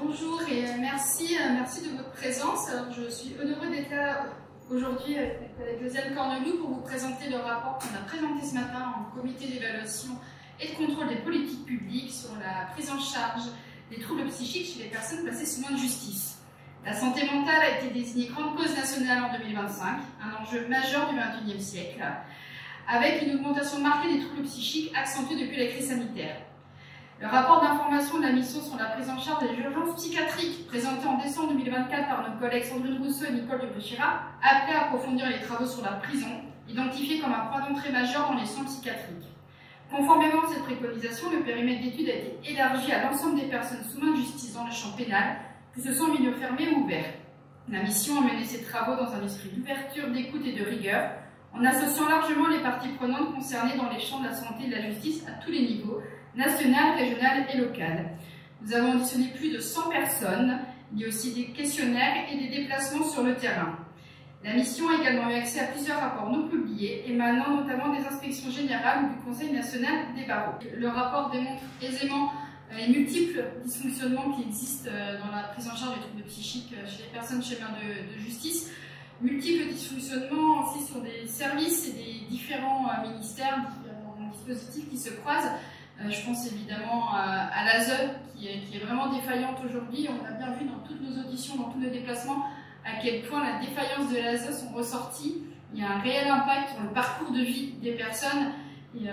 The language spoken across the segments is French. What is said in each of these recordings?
Bonjour et merci de votre présence. Alors, je suis honorée d'être là aujourd'hui avec Josiane Cornelou pour vous présenter le rapport qu'on a présenté ce matin en comité d'évaluation et de contrôle des politiques publiques sur la prise en charge des troubles psychiques chez les personnes placées sous main de justice. La santé mentale a été désignée grande cause nationale en 2025, un enjeu majeur du XXIe siècle, avec une augmentation marquée des troubles psychiques accentuée depuis la crise sanitaire. Le rapport d'information de la mission sur la prise en charge des urgences psychiatriques, présenté en décembre 2024 par nos collègues Sandrine Rousseau et Nicole de Bouchira, appelait à approfondir les travaux sur la prison, identifiée comme un point d'entrée majeur dans les soins psychiatriques. Conformément à cette préconisation, le périmètre d'étude a été élargi à l'ensemble des personnes sous main de justice dans le champ pénal, que ce soit en milieu fermé ou ouvert. La mission a mené ses travaux dans un esprit d'ouverture, d'écoute et de rigueur, en associant largement les parties prenantes concernées dans les champs de la santé et de la justice à tous les niveaux, national, régional et local. Nous avons auditionné plus de 100 personnes, il y a aussi des questionnaires et des déplacements sur le terrain. La mission a également eu accès à plusieurs rapports non publiés, émanant notamment des inspections générales ou du Conseil national des barreaux. Le rapport démontre aisément les multiples dysfonctionnements qui existent dans la prise en charge des troubles psychiques chez les personnes chez main de justice, multiples dysfonctionnements aussi sur des services et des différents ministères, différents dispositifs qui se croisent. Je pense évidemment à l'ASE qui est vraiment défaillante aujourd'hui. On a bien vu dans toutes nos auditions, dans tous nos déplacements, à quel point la défaillance de l'ASE sont ressorties. Il y a un réel impact sur le parcours de vie des personnes et,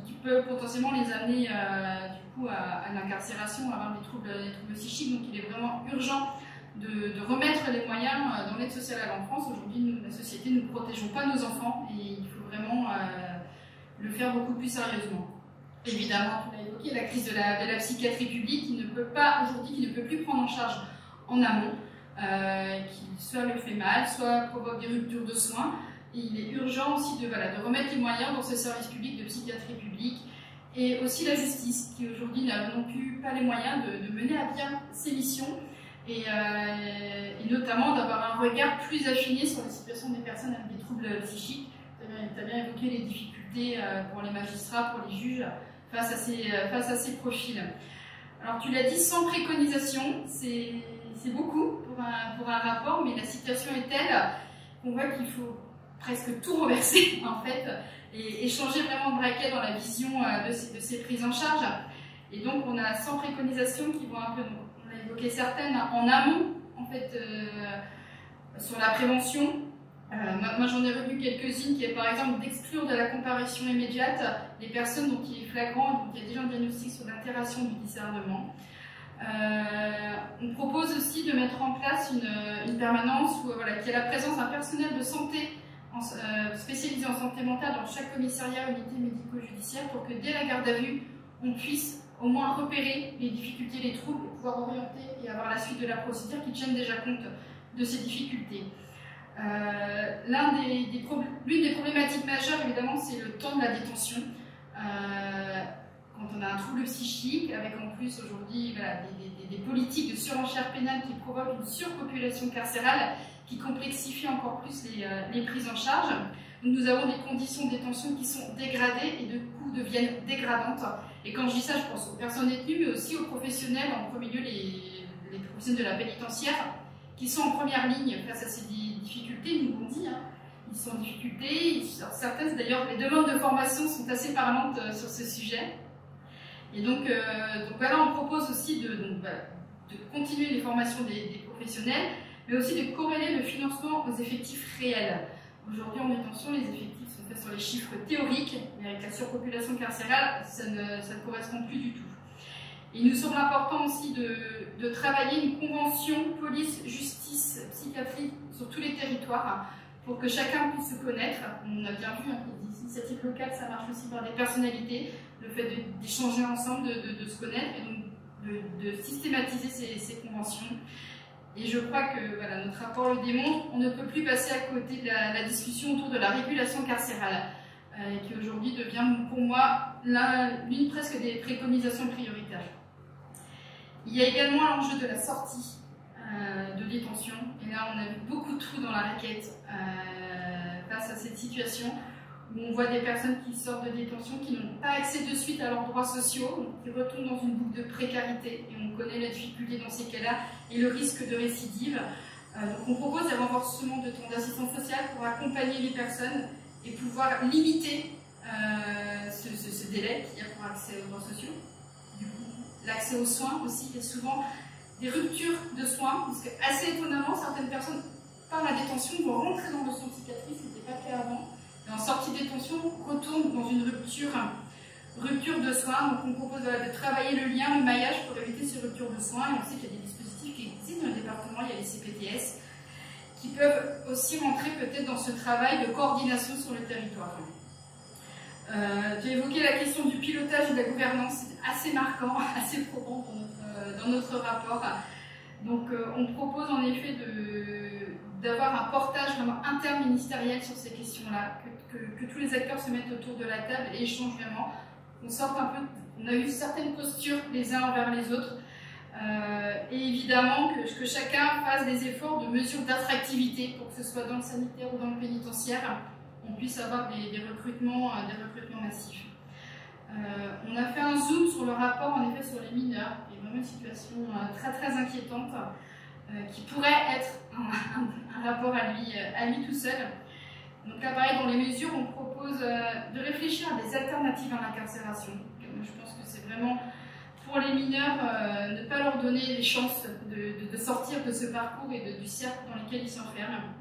qui peut potentiellement les amener du coup à l'incarcération, à avoir des troubles psychiques. Donc il est vraiment urgent de remettre les moyens dans l'aide sociale à l'enfance. Aujourd'hui, nous, la société, nous ne protégeons pas nos enfants et il faut vraiment le faire beaucoup plus sérieusement. Évidemment, on a évoqué la crise de la psychiatrie publique qui ne peut pas aujourd'hui, qui ne peut plus prendre en charge en amont, qui soit le fait mal, soit provoque des ruptures de soins. Et il est urgent aussi de remettre les moyens dans ce service public de psychiatrie publique et aussi la justice qui aujourd'hui n'a non plus pas les moyens de mener à bien ses missions et notamment d'avoir un regard plus affiné sur la situation des personnes avec des troubles psychiques. Tu as bien évoqué les difficultés pour les magistrats, pour les juges, face à ces profils. Alors tu l'as dit, sans préconisation, c'est beaucoup pour un rapport, mais la situation est telle qu'on voit qu'il faut presque tout reverser en fait et changer vraiment de braquet dans la vision de ces prises en charge. Et donc on a 100 préconisations qui vont un peu, on a évoqué certaines en amont en fait sur la prévention. Moi j'en ai revu quelques-unes qui est par exemple d'exclure de la comparution immédiate les personnes dont il est flagrant, donc il y a déjà un diagnostic sur l'altération du discernement. On propose aussi de mettre en place une permanence où, qui a la présence d'un personnel de santé spécialisé en santé mentale dans chaque commissariat, unité médico-judiciaire pour que dès la garde à vue, on puisse au moins repérer les difficultés, les troubles, et pouvoir orienter et avoir la suite de la procédure qui tienne déjà compte de ces difficultés. L'une des problématiques majeures, évidemment, c'est le temps de la détention. Quand on a un trouble psychique, avec en plus aujourd'hui des politiques de surenchère pénale qui provoquent une surpopulation carcérale, qui complexifient encore plus les prises en charge. Donc, nous avons des conditions de détention qui sont dégradées et de coup deviennent dégradantes. Et quand je dis ça, je pense aux personnes détenues, mais aussi aux professionnels, en premier lieu les professionnels de la pénitentiaire, qui sont en première ligne face à ces difficultés, ils nous l'ont dit, hein. Ils sont en difficulté, certaines d'ailleurs, les demandes de formation sont assez parlantes sur ce sujet. Et donc voilà, on propose aussi de continuer les formations des professionnels, mais aussi de corréler le financement aux effectifs réels. Aujourd'hui en détention, les effectifs sont faits sur les chiffres théoriques, mais avec la surpopulation carcérale, ça ne correspond plus du tout. Il nous semble important aussi de travailler une convention police-justice psychiatrie sur tous les territoires pour que chacun puisse se connaître. On a bien vu que les initiatives locales, ça marche aussi par des personnalités, le fait d'échanger ensemble, de se connaître et donc de systématiser ces conventions. Et je crois que notre rapport le démontre, on ne peut plus passer à côté de la discussion autour de la régulation carcérale, qui aujourd'hui devient pour moi l'une presque des préconisations prioritaires. Il y a également l'enjeu de la sortie de détention. Et là, on a vu beaucoup de trous dans la raquette face à cette situation où on voit des personnes qui sortent de détention, qui n'ont pas accès de suite à leurs droits sociaux, qui retombent dans une boucle de précarité, et on connaît la difficulté dans ces cas-là et le risque de récidive. Donc on propose un renforcement de temps d'assistance sociale pour accompagner les personnes et pouvoir limiter ce délai qu'il y a pour accès aux droits sociaux. Du coup, l'accès aux soins aussi, il y a souvent des ruptures de soins, parce que assez étonnamment, certaines personnes, par la détention, vont rentrer dans le soin psychiatrique, ce n'était pas le cas avant, et en sortie de détention, retournent dans une rupture de soins. Donc on propose de travailler le lien, le maillage pour éviter ces ruptures de soins, et on sait qu'il y a des dispositifs qui existent dans le département, il y a les CPTS, qui peuvent aussi rentrer peut-être dans ce travail de coordination sur le territoire. J'ai évoqué la question du pilotage et de la gouvernance, c'est assez marquant, assez probant dans notre rapport. Donc on propose en effet d'avoir un portage vraiment interministériel sur ces questions-là, que tous les acteurs se mettent autour de la table et échangent vraiment. On sorte un peu, on a eu certaines postures les uns envers les autres, et évidemment que chacun fasse des efforts de mesure d'attractivité pour que ce soit dans le sanitaire ou dans le pénitentiaire, on puisse avoir des recrutements massifs. On a fait un zoom sur le rapport en effet sur les mineurs, qui est vraiment une situation très inquiétante, qui pourrait être un rapport à lui tout seul. Donc là pareil, dans les mesures, on propose de réfléchir à des alternatives à l'incarcération. Je pense que c'est vraiment pour les mineurs, ne pas leur donner les chances de sortir de ce parcours et du cercle dans lequel ils s'enferment.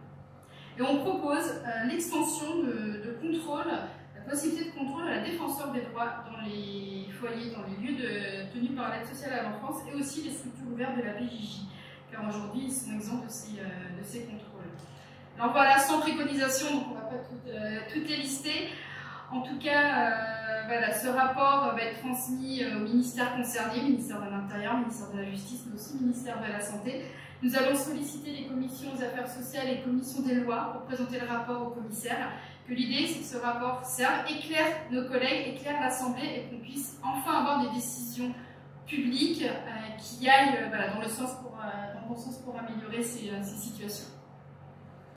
Et on propose l'extension de contrôle, la possibilité de contrôle à la défenseur des droits dans les foyers, dans les lieux tenus par l'aide sociale à l'enfance et aussi les structures ouvertes de la PJJ, car aujourd'hui ils sont exempts de ces contrôles. Alors voilà, sans préconisation, donc on ne va pas toutes les lister. En tout cas, voilà, ce rapport va être transmis au ministère concerné, ministère de l'Intérieur, ministère de la Justice, mais aussi ministère de la Santé. Nous allons solliciter les commissions aux affaires sociales et les commissions des lois pour présenter le rapport au commissaire. Que l'idée, c'est que ce rapport serve, éclaire nos collègues, éclaire l'Assemblée et qu'on puisse enfin avoir des décisions publiques qui aillent dans le bon sens pour améliorer ces situations.